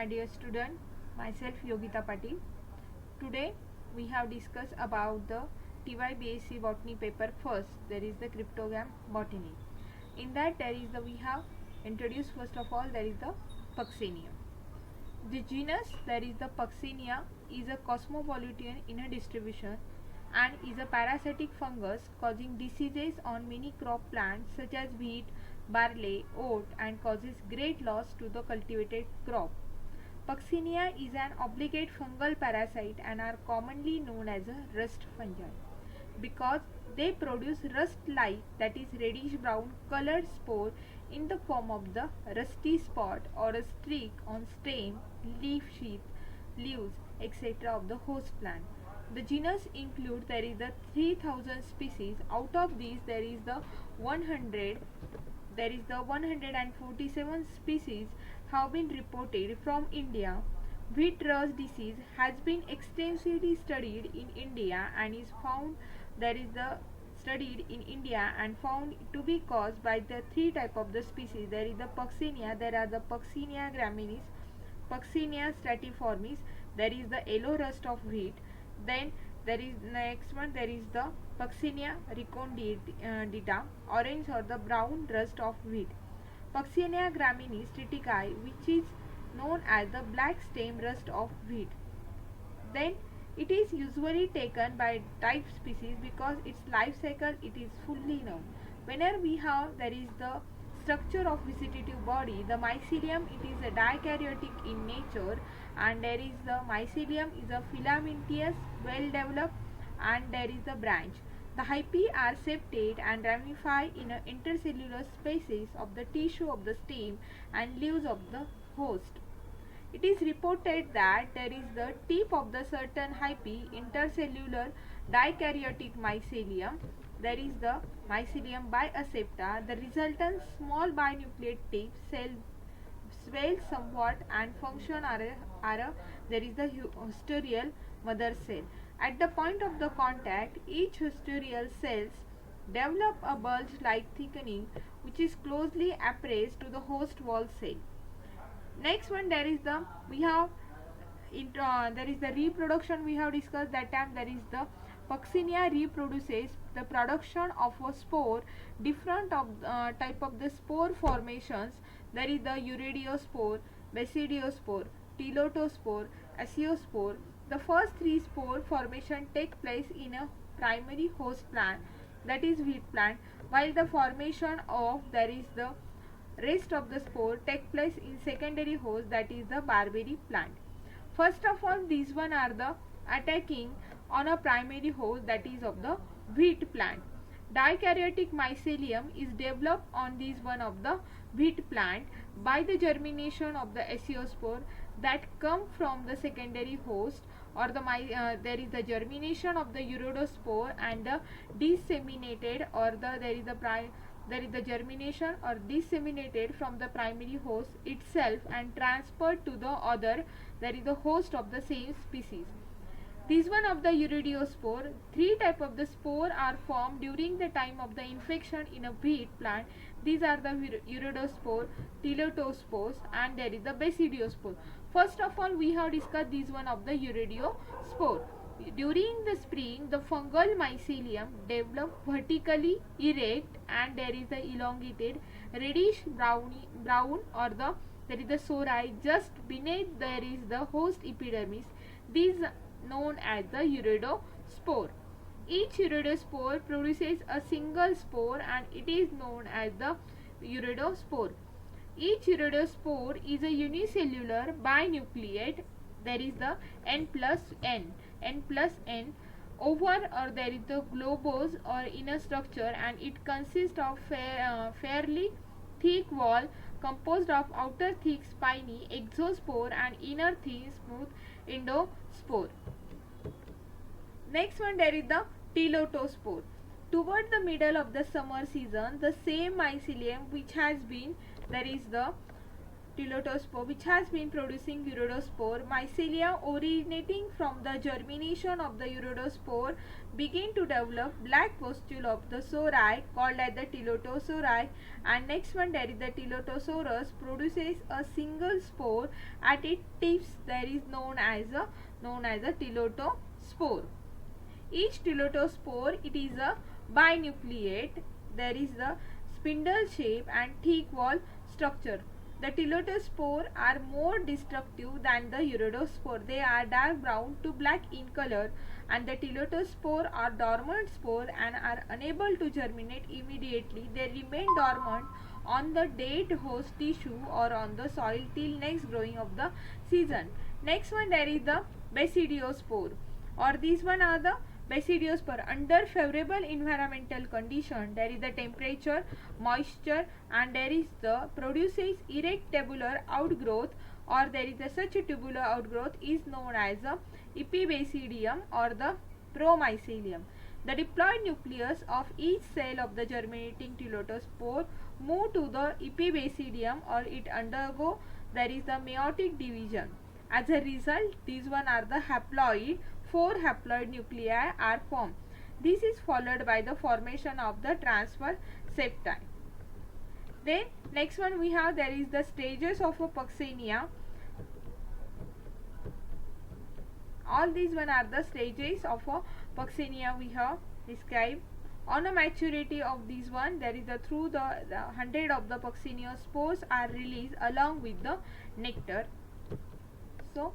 my dear student, myself Yogita Patil. Today we have discussed about the TY botany paper first. There is the cryptogam botany. In that we have introduced first of all there is the Puccinia. The genus there is the Puccinia is a cosmopolitan in a distribution and is a parasitic fungus causing diseases on many crop plants such as wheat, barley, oat and causes great loss to the cultivated crop. Puccinia is an obligate fungal parasite and are commonly known as a rust fungi because they produce rust-like, that is reddish brown colored spore in the form of the rusty spot or a streak on stem, leaf sheath, leaves, etc. of the host plant. The genus includes there is the 3000 species. Out of these there is the 147 species have been reported from India. Wheat rust disease has been extensively studied in India and is found there is the studied in India and found to be caused by the three type of the species. There is the Puccinia, there are the Puccinia graminis, Puccinia stratiformis, there is the yellow rust of wheat, then there is next one there is the Puccinia recondita, orange or the brown rust of wheat. Puccinia graminis triticai, which is known as the black stem rust of wheat. Then it is usually taken by type species because its life cycle it is fully known. Whenever we have there is the structure of vegetative body, the mycelium it is a dikaryotic in nature and there is the mycelium is a filamentous, well developed and there is the branch. The hyphae are septate and ramify in a intercellular spaces of the tissue of the stem and leaves of the host. It is reported that there is the tip of the certain hyphae intercellular dikaryotic mycelium. There is the mycelium biasepta. The resultant small binucleate tip cell swell somewhat and function there is the hosterial mother cell. At the point of the contact, each hosterial cells develop a bulge-like thickening which is closely appraised to the host wall cell. Next one there is the there is the reproduction we have discussed that time. There is the Puccinia reproduces the production of a spore different of type of the spore formations. There is the Uridiospore, Basidiospore, Telotospore, Aciospore. The first three spore formation take place in a primary host plant, that is wheat plant, while the formation of there is the rest of the spore take place in secondary host, that is the barberry plant. First of all, these one are the attacking on a primary host, that is of the wheat plant. Dikaryotic mycelium is developed on this one of the wheat plant by the germination of the aciospore that come from the secondary host, or there is the germination of the uridospore and the disseminated or there is the germination or disseminated from the primary host itself and transferred to the other, there is the host of the same species. This one of the Uridiospore, three type of the spore are formed during the time of the infection in a wheat plant. These are the Uridospore, Telotospores and there is the Basidiospore. First of all, we have discussed this one of the Uridiospore. During the spring, the fungal mycelium develop vertically erect and there is the elongated reddish brown or there is the sori just beneath there is the host epidermis. These known as the Uridospore. Each Uridospore produces a single spore and it is known as the Uridospore. Each Uridospore is a unicellular binucleate. There is the N plus N over or there is the globose or inner structure and it consists of fairly thick wall composed of outer thick spiny exospore and inner thin smooth endospore. Next one there is the Telotospore. Toward the middle of the summer season, the same mycelium which has been there is the Tylotospore, which has been producing Uridospore. Mycelia originating from the germination of the Uridospore begin to develop black pustule of the sori called as the Tylotosori, and next one there is the Tylotosaurus produces a single spore at its tips, that is known as a Tylotospore. Each Tylotospore, it is a binucleate. There is the spindle shape and thick wall structure. The Tylotospore are more destructive than the Uridospore. They are dark brown to black in color, and the Tylotospore are dormant spore and are unable to germinate immediately. They remain dormant on the dead host tissue or on the soil till next growing of the season. Next one there is the Basidiospore, or these one are the Basidiospore. Under favorable environmental condition, there is the temperature, moisture, and there is the produces erect tubular outgrowth, or there is a such a tubular outgrowth is known as the epibasidium or the promycelium. The diploid nucleus of each cell of the germinating Tylotospore move to the epibasidium, or it undergo there is the meiotic division. As a result, these one are the haploid. 4 haploid nuclei are formed. This is followed by the formation of the transfer septi. Then next one we have, there is the stages of a Puccinia. All these one are the stages of a Puccinia we have described. On a maturity of these one, there is the 100 of the Puccinia spores are released along with the nectar. So